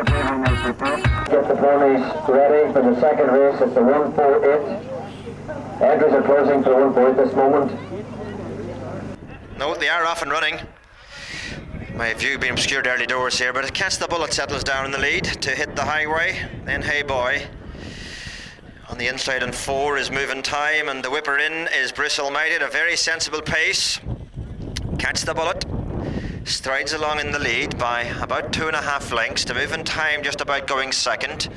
Get the ponies ready for the second race. It's the 148. Entries are closing for the 148 this moment. No, they are off and running. My view being obscured early doors here, but Catch the Bullet settles down in the lead to Hit the Highway. Then Hey Boy. On the inside on 4 is Moving Time, and the whipper in is Bruce Almighty at a very sensible pace. Catch the Bullet strides along in the lead by about 2.5 lengths to Moving Time just about going second.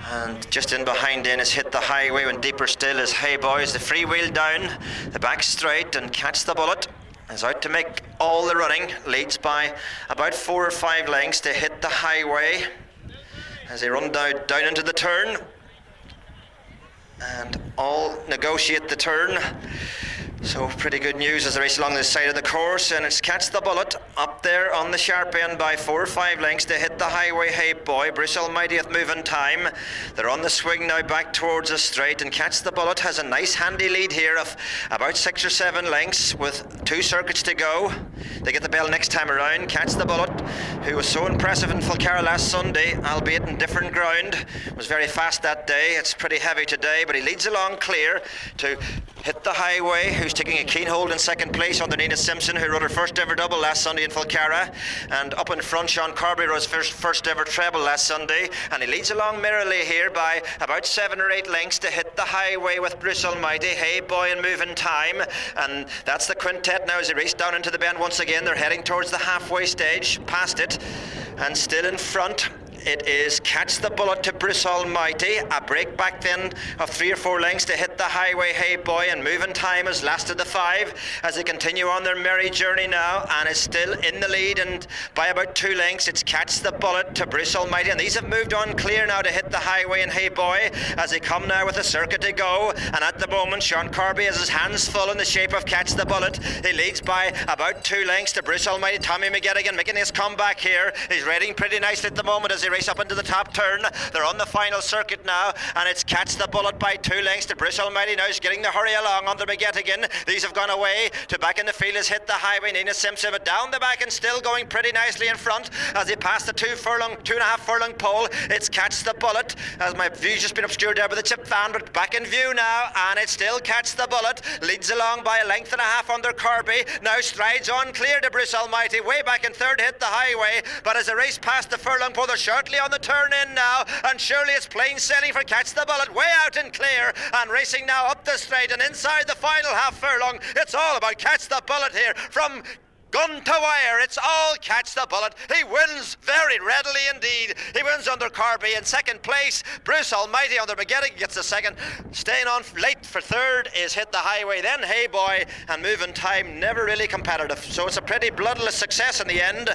And just in behind in is Hit the Highway, and deeper still is Hey Boys. The free wheel down, the back straight, and Catch the Bullet is out to make all the running. Leads by about 4 or 5 lengths to Hit the Highway as they run down into the turn. And all negotiate the turn. So pretty good news as they race along the side of the course, and it's Catch the Bullet up there on the sharp end by 4 or 5 lengths to Hit the Highway. Hey Boy, Bruce Almighty at Moving Time. They're on the swing now back towards the straight, and Catch the Bullet has a nice handy lead here of about 6 or 7 lengths with 2 circuits to go. They get the bell next time around. Catch the Bullet, who was so impressive in Falcarra last Sunday, albeit in different ground, was very fast that day. It's pretty heavy today, but he leads along clear to Hit the Highway, who's taking a keen hold in second place under Nina Simpson, who rode her first ever double last Sunday in Falcarra. And up in front, Sean Corby rode his first ever treble last Sunday, and he leads along merrily here by about 7 or 8 lengths to Hit the Highway with Bruce Almighty, Hey Boy, and Moving Time. And that's the quintet now as they race down into the bend once again. They're heading towards the halfway stage, past it, and still in front it is Catch the Bullet to Bruce Almighty. A break back then of 3 or 4 lengths to Hit the Highway, Hey Boy, and Moving Time has lasted the 5 as they continue on their merry journey now, and is still in the lead, and by about 2 lengths it's Catch the Bullet to Bruce Almighty, and these have moved on clear now to Hit the Highway and Hey Boy as they come now with a circuit to go. And at the moment Sean Corby has his hands full in the shape of Catch the Bullet. He leads by about 2 lengths to Bruce Almighty. Tommy McGettigan making his comeback here. He's riding pretty nicely at the moment as he race up into the top turn. They're on the final circuit now, and it's Catch the Bullet by 2 lengths to Bruce Almighty. Now he's getting the hurry along under McGettigan. These have gone away. To back in the field is Hit the Highway, Nina Simpson, but down the back and still going pretty nicely in front as they pass the 2.5 furlong pole. It's Catch the Bullet, as my view's just been obscured there by the chip fan, but back in view now, and it's still Catch the Bullet. Leads along by 1.5 lengths under Corby. Now strides on clear to Bruce Almighty. Way back in third, Hit the Highway, but as the race past the furlong pole, they're shortly on the turn in now, and surely it's plain sailing for Catch the Bullet, way out and clear, and racing now up the straight and inside the final half furlong. It's all about Catch the Bullet here from gun to wire. It's all Catch the Bullet. He wins very readily indeed. He wins under Corby in second place. Bruce Almighty under McGettigan gets the second. Staying on late for third is Hit the Highway, then Hey Boy, and Moving Time never really competitive. So it's a pretty bloodless success in the end.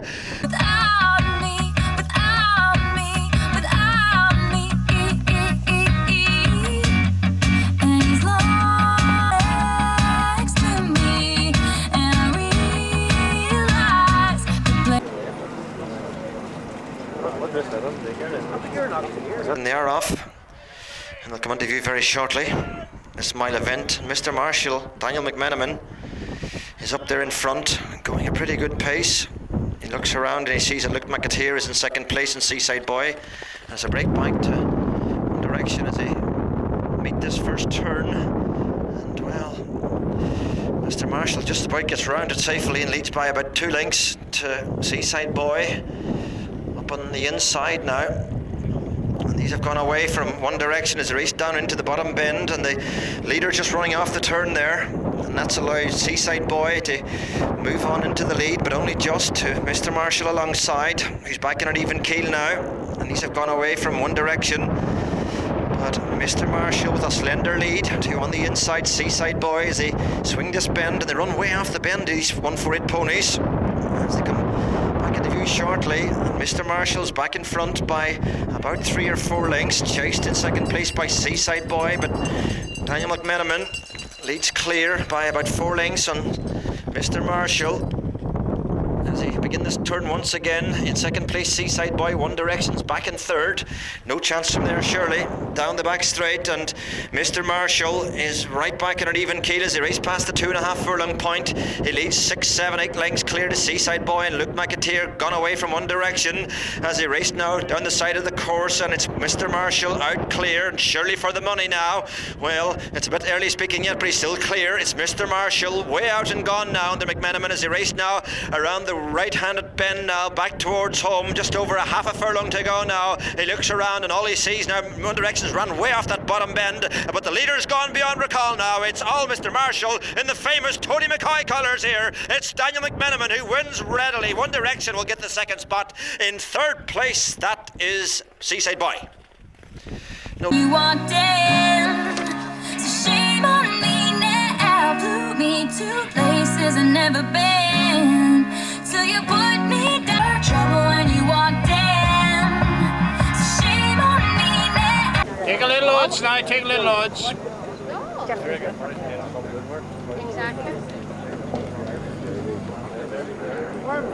And they are off, and they'll come into view very shortly. This mile event, Mr. Marshall, Daniel McMenamin, is up there in front, going a pretty good pace. He looks around and he sees that Luke McAteer is in second place in Seaside Boy. There's a break back to one direction as they meet this first turn, and well, Mr. Marshall just about gets round it safely and leads by about 2 lengths to Seaside Boy. Up on the inside now, and these have gone away from one direction as they race down into the bottom bend, and the leader just running off the turn there, and that's allowed Seaside Boy to move on into the lead, but only just to Mr. Marshall alongside, who's back in an even keel now, and these have gone away from one direction. But Mr. Marshall with a slender lead to on the inside Seaside Boy as they swing this bend, and they run way off the bend, these 148 ponies, as they come back into view shortly. And Mr. Marshall's back in front by about 3 or 4 lengths, chased in second place by Seaside Boy, but Daniel McMenamin leads clear by about 4 lengths on Mr. Marshall. as he begin this turn once again. In second place, Seaside Boy, One Direction's back in third. No chance from there, surely. Down the back straight, and Mr. Marshall is right back in an even keel as he races past the 2.5 furlong point. He leads 6, 7, 8 lengths clear to Seaside Boy, and Luke McAteer gone away from One Direction as he raced now down the side of the course, and it's Mr. Marshall out clear, and surely for the money now. Well, it's a bit early speaking yet, but he's still clear. It's Mr. Marshall way out and gone now, and the McMenamin as he races now around the right-handed bend now, back towards home, just over a half a furlong to go now. He looks around and all he sees now, One Direction's run way off that bottom bend, but the leader's gone beyond recall now. It's all Mr. Marshall in the famous Tony McCoy colours here. It's Daniel McMenamin who wins readily. One Direction will get the second spot. In third place, that is Seaside Boy. No. You walked in, so shame on me now. Blew me to places I've never been. Till you put me down. Trouble when you walked in, so shame on me now. Take a little odds now, take a little odds. Very good. Exactly.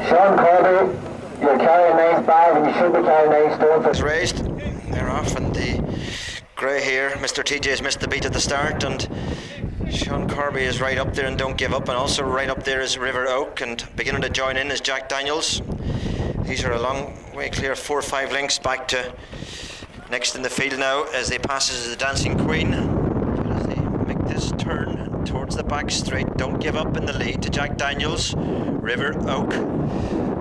Sean Corby, you're carrying 9.5 and you should be carrying 9 stone. It's raised. They're off, and the grey here, Mr. TJ's missed the beat at the start, and Sean Corby is right up there and Don't Give Up, and also right up there is River Oak, and beginning to join in is Jack Daniels. These are a long way clear, 4 or 5 lengths back to next in the field now as they passes the Dancing Queen. As they make this turn towards the back straight, Don't Give Up in the lead to Jack Daniels. River Oak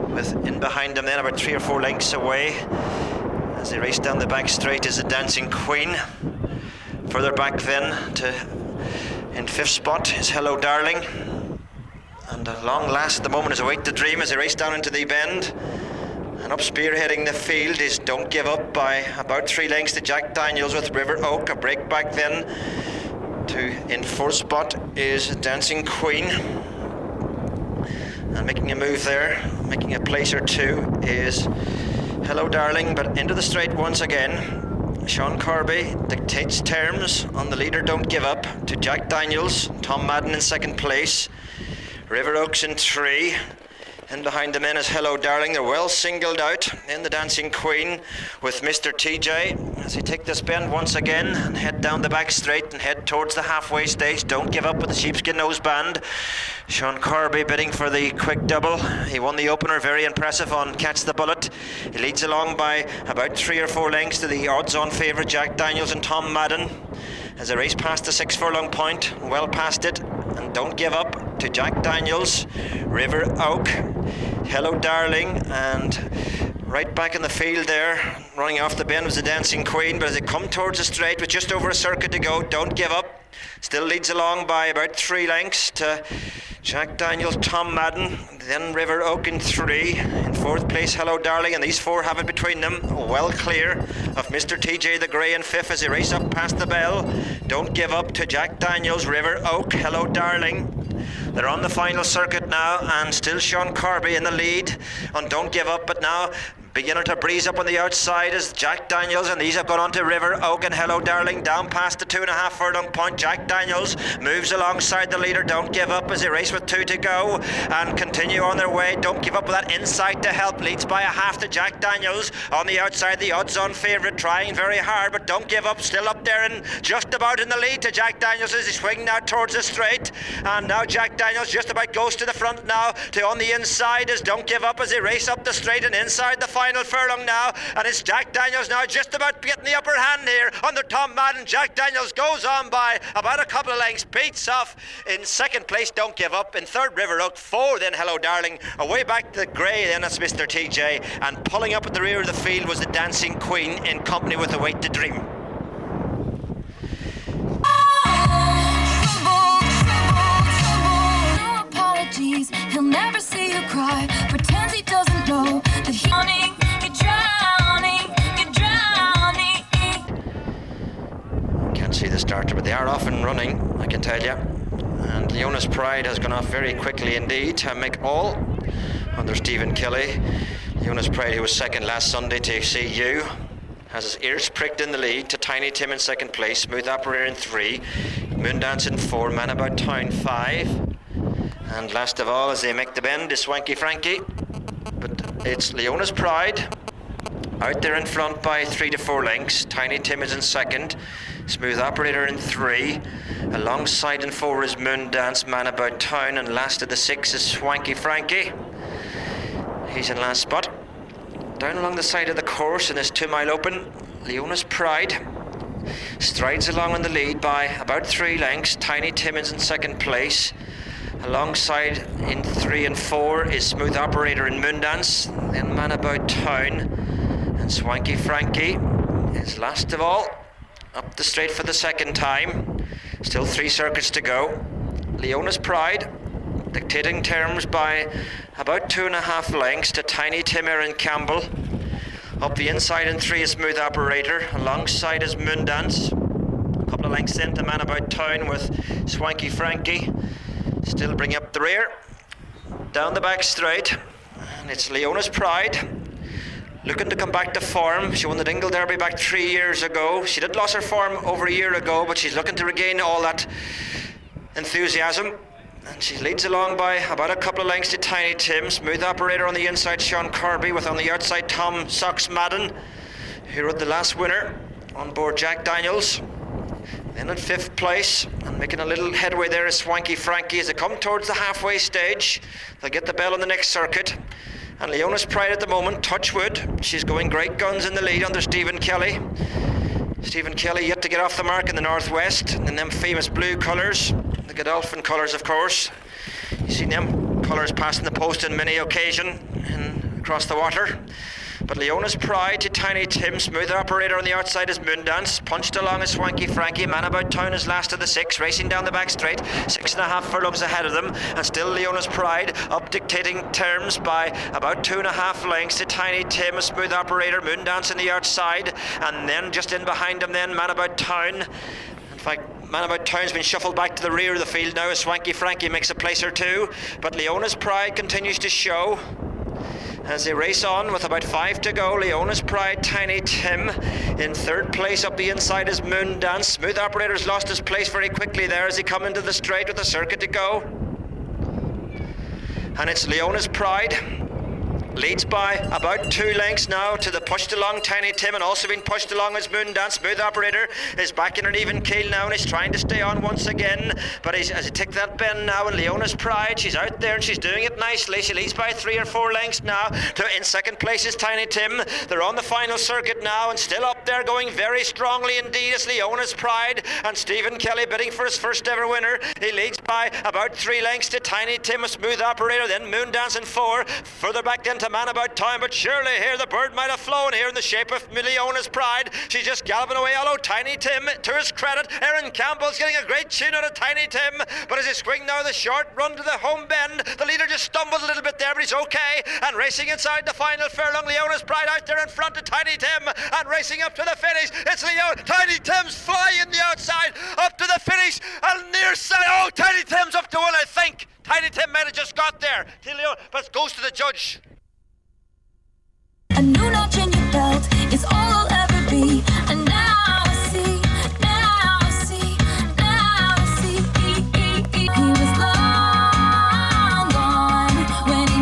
with in behind them then about 3 or 4 lengths away. As they race down the back straight is the Dancing Queen. Further back then to in 5th spot is Hello Darling. And at long last at the moment is Await the Dream as they race down into the bend. And up spearheading the field is Don't Give Up by about 3 lengths to Jack Daniels with River Oak. A break back then to in 4th spot is Dancing Queen. And making a move there, making a place or two is Hello Darling, but into the straight once again. Sean Corby dictates terms on the leader Don't Give Up to Jack Daniels. Tom Madden in second place. River Oaks in 3. In behind the men is Hello Darling. They're well singled out in the Dancing Queen with Mr. TJ as he take this bend once again and head down the back straight and head towards the halfway stage. Don't Give Up with the sheepskin noseband. Sean Corby bidding for the quick double. He won the opener, very impressive on Catch the Bullet. He leads along by about 3 or 4 lengths to the odds-on favourite Jack Daniels and Tom Madden as they race past the 6 furlong point, well past it, and Don't Give Up to Jack Daniels. River Oak, Hello Darling, and right back in the field there, running off the bend was the Dancing Queen, but as they come towards the straight with just over a circuit to go, Don't Give Up still leads along by about 3 lengths to Jack Daniels, Tom Madden, then River Oak in 3. In 4th place, Hello Darling, and these 4 have it between them, well clear of Mr. TJ the Grey in 5th as they race up past the bell. Don't Give Up to Jack Daniels, River Oak, Hello Darling. They're on the final circuit now, and still Sean Corby in the lead on Don't Give Up, but now beginning to breeze up on the outside is Jack Daniels, and these have gone on to River Oak and Hello Darling down past the 2.5 furlong point. Jack Daniels moves alongside the leader Don't Give Up as they race with 2 to go and continue on their way. Don't Give Up with that inside to help, leads by a half to Jack Daniels. On the outside, the odds-on favourite trying very hard, but Don't Give Up still up there and just about in the lead to Jack Daniels as he swings now towards the straight. And now Jack Daniels just about goes to the front now. To on the inside is Don't Give Up as they race up the straight and inside the final furlong now, and it's Jack Daniels now just about getting the upper hand here under Tom Madden. Jack Daniels goes on by about a couple of lengths, beats off in 2nd place Don't Give Up, in 3rd River Oak, 4 then Hello Darling, away back to the grey then that's Mr. TJ, and pulling up at the rear of the field was the Dancing Queen in company with Await the Dream. He'll never see you cry, pretends he doesn't know that he's drowning, you're drowning. Can't see the starter, but they are off and running, I can tell you. And Leona's Pride has gone off very quickly indeed to make all under Stephen Kelly. Leona's Pride, who was 2nd last Sunday to CU, has his ears pricked in the lead to Tiny Tim in 2nd place, Smooth Operator in 3, Moondance in 4, Man About Town 5. And last of all, as they make the bend, is Swanky Frankie. But it's Leona's Pride. Out there in front by 3 to 4 lengths. Tiny Tim is in second. Smooth Operator in 3. Alongside in 4 is Moon Dance, Man About Town. And last of the 6 is Swanky Frankie. He's in last spot. Down along the side of the course in his 2 mile open, Leona's Pride strides along in the lead by about 3 lengths. Tiny Tim is in second place. Alongside in 3 and 4 is Smooth Operator in Moondance, then Man About Town, and Swanky Frankie is last of all. Up the straight for the second time. Still 3 circuits to go. Leona's Pride dictating terms by about 2.5 lengths to Tiny Tim Erin Campbell. Up the inside in 3 is Smooth Operator. Alongside is Moondance. A couple of lengths into Man About Town with Swanky Frankie. Still bring up the rear. Down the back straight. And it's Leona's Pride. Looking to come back to form. She won the Dingle Derby back 3 years ago. She did lose her form over a year ago, but she's looking to regain all that enthusiasm. And she leads along by about a couple of lengths to Tiny Tim. Smooth Operator on the inside, Sean Kirby, with on the outside Tom Socks Madden, who rode the last winner on board Jack Daniels. Then in 5th place, and making a little headway there is Swanky Frankie as they come towards the halfway stage. They'll get the bell on the next circuit. And Leona's Pride at the moment, touch wood. She's going great guns in the lead under Stephen Kelly. Stephen Kelly yet to get off the mark in the northwest, in them famous blue colours, the Godolphin colours of course. You see them colours passing the post on many occasion across the water. But Leona's Pride to Tiny Tim. Smooth Operator on the outside is Moondance. Punched along is Swanky Frankie. Man About Town is last of the 6, racing down the back straight. 6.5 furlongs ahead of them. And still Leona's Pride up dictating terms by about 2.5 lengths to Tiny Tim. A Smooth Operator. Moondance on the outside. And then just in behind him then Man About Town. In fact, Man About Town's been shuffled back to the rear of the field now as Swanky Frankie makes a place or 2. But Leona's Pride continues to show. As they race on with about 5 to go, Leona's Pride, Tiny Tim. In 3rd place up the inside is Moondance. Smooth Operator's lost his place very quickly there as he come into the straight with a circuit to go. And it's Leona's Pride. Leads by about 2 lengths now to the pushed along Tiny Tim, and also being pushed along is Moondance. Smooth Operator is back in an even keel now and he's trying to stay on once again, but as he takes that bend now, and Leona's Pride, she's out there and she's doing it nicely. She leads by 3 or 4 lengths now. In 2nd place is Tiny Tim. They're on the final circuit now and still up there going very strongly indeed is Leona's Pride, and Stephen Kelly bidding for his first ever winner. He leads by about 3 lengths to Tiny Tim, a Smooth Operator, then Moondance in 4. Further back then to Man About Time, but surely here the bird might have flown here in the shape of Leona's Pride. She's just galloping away, although Tiny Tim, to his credit, Erin Campbell's getting a great tune out of Tiny Tim, but as he swing now the short run to the home bend, the leader just stumbled a little bit there, but he's okay, and racing inside the final furlong, Leona's Pride out there in front of Tiny Tim, and racing up to the finish, it's Tiny Tim's flying the outside, up to the finish, and near side, oh, Tiny Tim's up to one, I think. Tiny Tim might have just got there, but it goes to the judge. A new notch in your belt is all I'll ever be. And now I see, now I see, now I see. He was long gone when he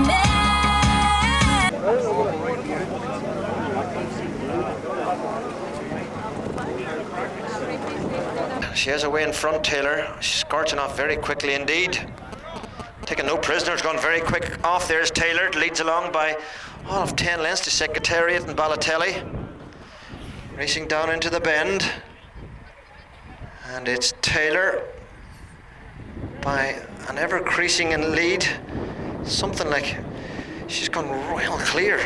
met. She has a way in front, Taylor. She's scorching off very quickly indeed. Taking no prisoners, gone very quick off. There's Taylor, leads along by all of 10 lengths to Secretariat and Balotelli. Racing down into the bend. And it's Taylor by an ever creasing in lead. Something like she's gone real clear.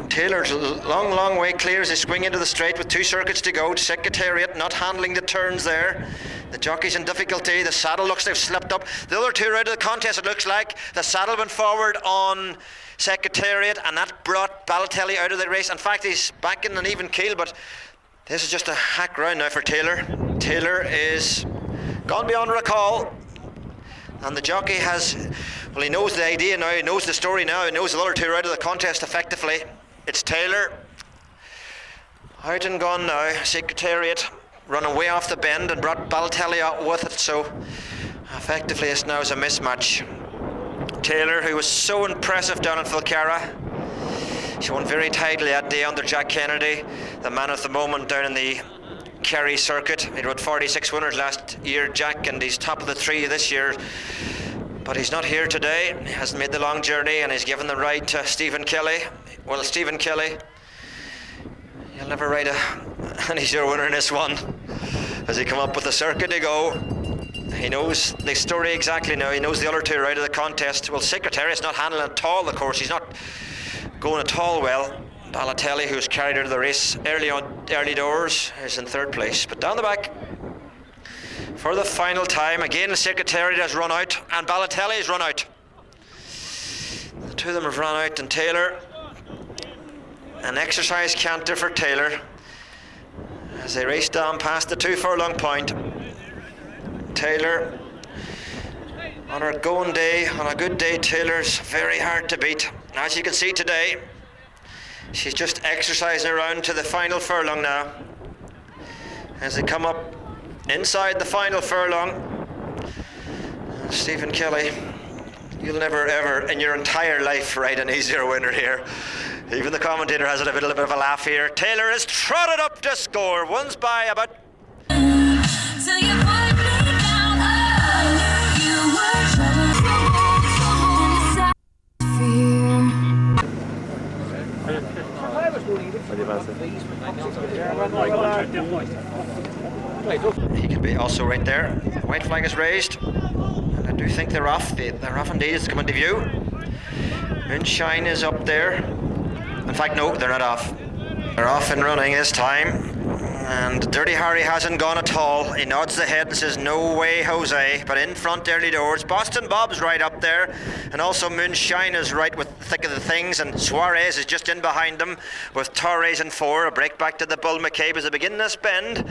Taylor's a long way clear as they swing into the straight with 2 circuits to go. Secretariat not handling the turns there. The jockey's in difficulty. The saddle looks they've slipped up. The other 2 are out of the contest, it looks like. The saddle went forward on Secretariat, and that brought Balotelli out of the race. In fact, he's back in an even keel, but this is just a hack round now for Taylor. Taylor is gone beyond recall, and the jockey has, well, he knows the idea now, he knows the story now, he knows the other 2 are out of the contest effectively. It's Taylor out and gone now. Secretariat running way off the bend and brought Balotelli out with it, so a Effectively, it's now a mismatch. Taylor, who was so impressive down in Falcara, she won very tidily that day under Jack Kennedy, the man of the moment down in the Kerry circuit. He rode 46 winners last year, Jack, and he's top of the three this year. But he's not here today. He hasn't made the long journey, and he's given the ride to Stephen Kelly. Well, Stephen Kelly, he'll never ride an easier winner in this one. As he come up with the circuit to go, he knows the story exactly now. He knows the other two are out of the contest. Well, Secretariat's not handling at all the course. He's not going at all well. Balotelli, who's carried out of the race early doors, is in third place. But down the back, for the final time, again the Secretariat has run out and Balotelli has run out. The two of them have run out, and Taylor, an exercise canter for Taylor as they race down past the 2 furlong point. Taylor, on her going day, on a good day, Taylor's very hard to beat. As you can see today, she's just exercising around to the final furlong now. As they come up inside the final furlong, Stephen Kelly, you'll never ever in your entire life ride an easier winner here. Even the commentator has a little bit of a laugh here. Taylor has trotted up to score, wins by about... So you put me down, I knew you were trouble He could be also right there. The white flag is raised, and I do think they're off. They're off indeed. It's come into view. Moonshine is up there. In fact, no, they're not off. They're off and running this time, and Dirty Harry hasn't gone at all. He nods the head and says, "No way, Jose." But in front, early doors, Boston Bob's right up there, and also Moonshine is right with the thick of the things, and Suarez is just in behind them with Torres in 4. A break back to the Bull McCabe as they begin this bend.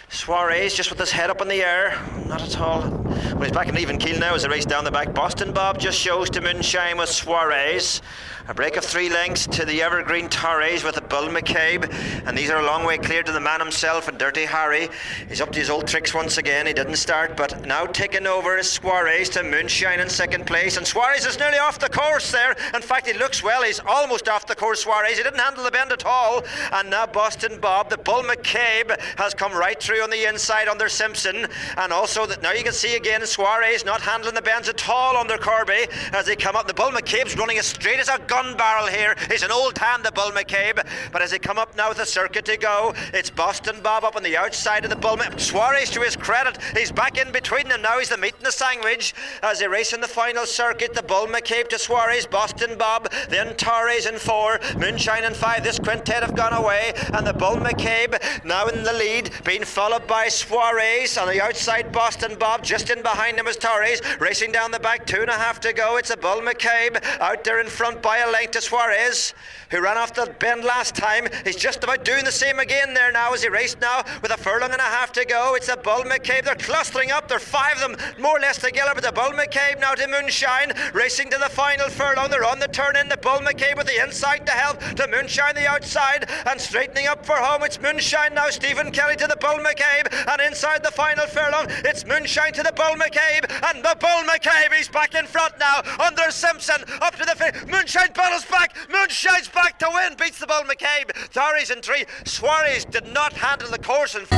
Suarez just with his head up in the air, not at all. Well, he's back in even keel now as they race down the back. Boston Bob just shows to Moonshine with Suarez. A break of 3 lengths to the evergreen Torres with the Bull McCabe, and these are a long way clear to the man himself, and Dirty Harry. He's up to his old tricks once again. He didn't start, but now taking over is Suarez to Moonshine in second place, and Suarez is nearly off the course there. In fact, he looks well. He's almost off the course, Suarez. He didn't handle the bend at all, and now Boston Bob, the Bull McCabe, has come right through on the inside under Simpson, and also that now you can see again Suarez not handling the bends at all under Kirby as they come up. The Bull McCabe's running as straight as a gun barrel here. He's an old hand, the Bull McCabe, but as they come up now with the circuit to go, it's Boston Bob up on the outside of the Bull McCabe. Suarez, to his credit, he's back in between them now. He's the meat in the sandwich as they race in the final circuit. The Bull McCabe to Suarez, Boston Bob, then Torres in 4, Moonshine in 5. This quintet have gone away, and the Bull McCabe now in the lead, being followed by Suarez. On the outside, Boston Bob, just in behind him is Torres, racing down the back, 2.5 to go. It's a Bull McCabe out there in front by a length to Suarez, who ran off the bend last time. He's just about doing the same again there now as he raced now with 1.5 furlong to go. It's a Bull McCabe. They're clustering up. There are 5 of them more or less together, but the Bull McCabe now to Moonshine, racing to the final furlong. They're on the turn in. The Bull McCabe with the inside to help to Moonshine the outside, and straightening up for home. It's Moonshine now. Stephen Kelly to the Bull McCabe, and inside the final furlong, it's Moonshine to the Bull McCabe, and the Bull McCabe, he's back in front now under Simpson up to the Moonshine battles back. Moonshine's back to win, beats the Bull McCabe. Torres in 3. Suarez did not handle the course and Shine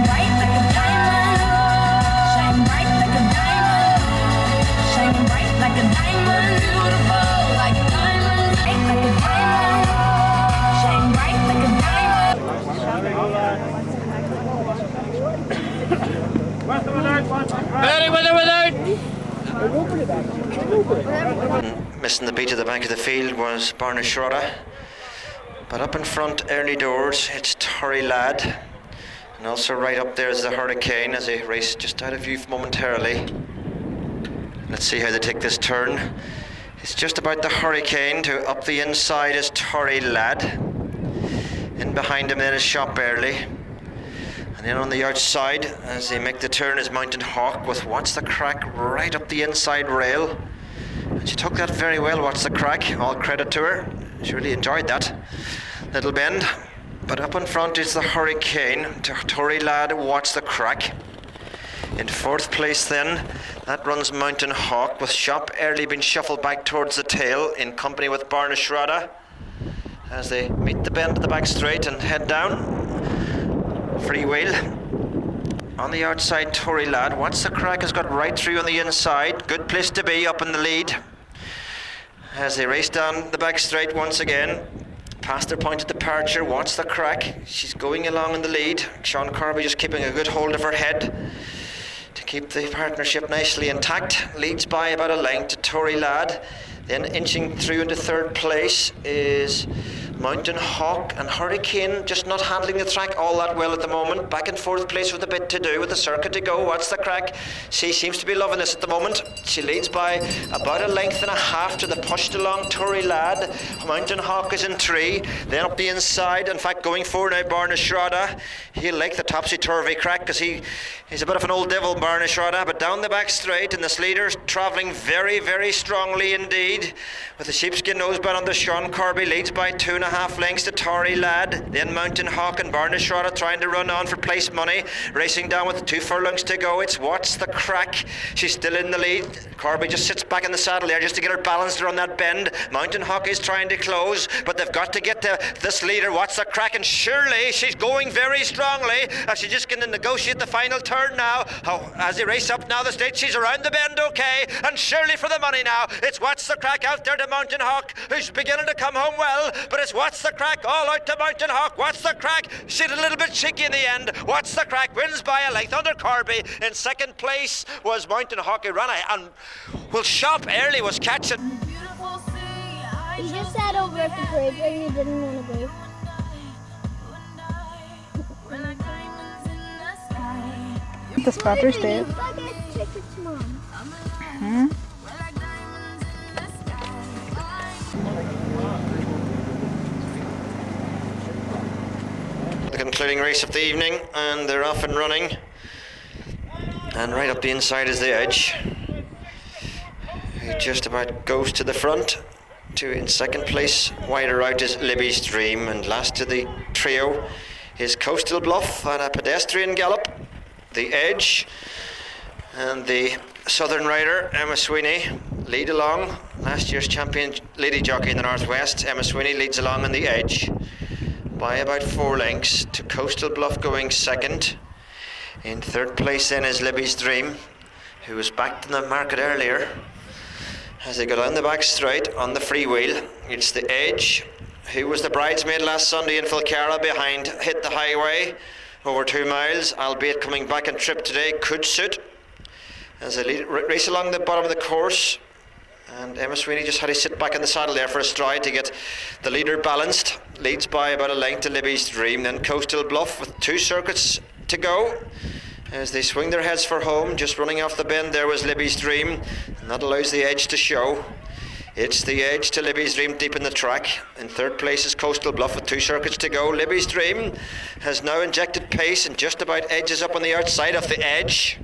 bright like a diamond. Shine bright like a diamond. Shine bright like a diamond. Beautiful like a diamond. Bright like a diamond. Shine bright like a Ready with it, without. missing the beat at the back of the field was Barna Schroeder. But up in front, early doors, it's Torry Ladd. And also right up there is the Hurricane as they race just out of view momentarily. Let's see how they take this turn. It's just about the Hurricane. To up the inside is Torry Ladd. In behind him then is Shop Early. And then on the outside, as they make the turn, is Mountain Hawk with What's the Crack right up the inside rail. And she took that very well, What's the Crack. All credit to her. She really enjoyed that little bend. But up in front is the Hurricane. To Torry Ladd, What's the Crack. In fourth place then, that runs Mountain Hawk, with Shop Early being shuffled back towards the tail in company with Barnashrada as they meet the bend of the back straight and head down. Free wheel. On the outside, Tory Lad. What's the Crack has got right through on the inside. Good place to be, up in the lead. As they race down the back straight once again. Past their point of departure. What's the Crack? She's going along in the lead. Sean Corby just keeping a good hold of her head to keep the partnership nicely intact. Leads by about a length to Tory Lad. Then inching through into third place is Mountain Hawk, and Hurricane just not handling the track all that well at the moment. Back in fourth place with a bit to do, with the circuit to go. What's the Crack? She seems to be loving this at the moment. She leads by about a length and a half to the pushed along Tory Lad. Mountain Hawk is in 3. Then up the inside, in fact going forward now, Barnashrada. He'll like the topsy-turvy Crack because he's a bit of an old devil, Barnashrada, but down the back straight, and this leader's travelling very, very strongly indeed, with the sheepskin noseband under Sean Corby. Leads by 2.5 lengths to Tory Lad. Then Mountain Hawk and Barnashrada trying to run on for place money, racing down with 2 furlongs to go. It's What's the Crack? She's still in the lead. Corby just sits back in the saddle there just to get her balanced around that bend. Mountain Hawk is trying to close, but they've got to get to this leader. What's the Crack? And surely she's going very strongly as she just can negotiate the final turn now. As they race up now the straight, she's around the bend okay, and surely for the money now. It's What's the Crack out there to Mountain Hawk, who's beginning to come home well, but it's What's the Crack all out to Mountain Hawk. What's the Crack? She's a little bit cheeky in the end. What's the Crack wins by a length under Corby. In second place was Mountain Hawk, who ran and Shop Early was catching. He just sat over at the bridge and he didn't want to go. The spotter's dead. The concluding race of the evening, and they're off and running. And right up the inside is the Edge, who just about goes to the front. In second place, wider out is Libby's Dream, and last to the trio is Coastal Bluff and a pedestrian gallop. The Edge and the Southern rider Emma Sweeney lead along. Last year's champion lady jockey in the Northwest, Emma Sweeney, leads along in the Edge by about 4 lengths to Coastal Bluff going second. In third place then is Libby's Dream, who was backed in the market earlier. As they go down the back straight on the free wheel, it's the Edge, who was the bridesmaid last Sunday in Falcara behind Hit the Highway over 2 miles, albeit coming back and trip today could suit. As they race along the bottom of the course, and Emma Sweeney just had to sit back in the saddle there for a stride to get the leader balanced. Leads by about a length to Libby's Dream, then Coastal Bluff with 2 circuits to go. As they swing their heads for home, just running off the bend there was Libby's Dream, and that allows the Edge to show. It's the Edge to Libby's Dream deep in the track. In third place is Coastal Bluff with 2 circuits to go. Libby's Dream has now injected pace and just about edges up on the outside of the Edge.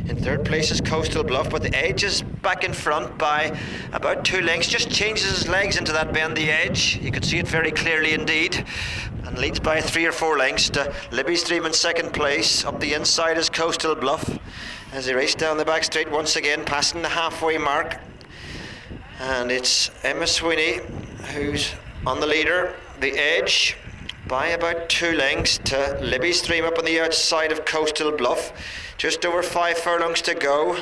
In third place is Coastal Bluff, but the Edge is back in front by about 2 lengths. Just changes his legs into that bend, the Edge. You can see it very clearly indeed. And leads by 3 or 4 lengths to Libby's Dream in second place. Up the inside is Coastal Bluff as they race down the back straight once again, passing the halfway mark. And it's Emma Sweeney who's on the leader, the Edge, by about 2 lengths to Libby's Dream up on the outside of Coastal Bluff. Just over 5 furlongs to go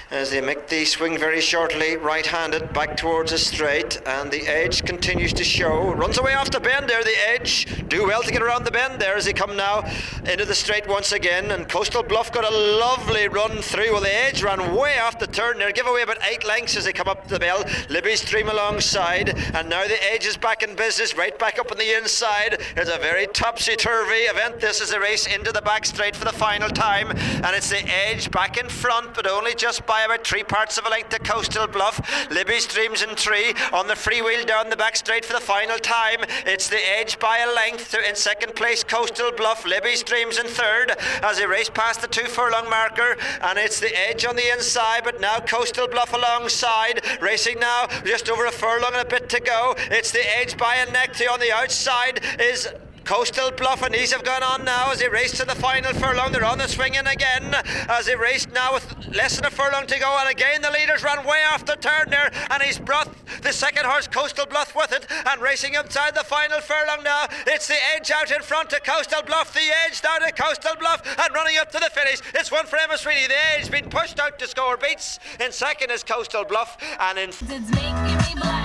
as they make the swing very shortly, right-handed back towards the straight, and the Edge continues to show. Runs away off the bend there, the Edge. Do well to get around the bend there as they come now into the straight once again, and Coastal Bluff got a lovely run through. Well, the Edge ran way off the turn there, give away about 8 lengths as they come up to the bell. Libby's Dream alongside, and now the Edge is back in business, right back up on the inside. It's a very topsy-turvy event. This is a race into the back straight for the final time, and it's the Edge back in front, but only just by about 3 parts of a length to Coastal Bluff. Libby's Dream's in 3 on the free wheel down the back straight for the final time. It's the Edge by a length to, in second place, Coastal Bluff. Libby's Dream's in third as they race past the 2 furlong marker, and it's the Edge on the inside, but now Coastal Bluff alongside, racing now just over a furlong and a bit to go. It's the Edge by a neck to. On the outside is Coastal Bluff and these have gone on now as they race to the final furlong. They're on the swing in again as they race now with less than a furlong to go, and again the leaders run way off the turn there, and he's brought the second horse Coastal Bluff with it, and racing inside the final furlong now. It's the edge out in front to Coastal Bluff, the edge down to Coastal Bluff, and running up to the finish. It's one for Emma Sweeney. The edge been pushed out to score beats. In second is Coastal Bluff, and in It's making me blind.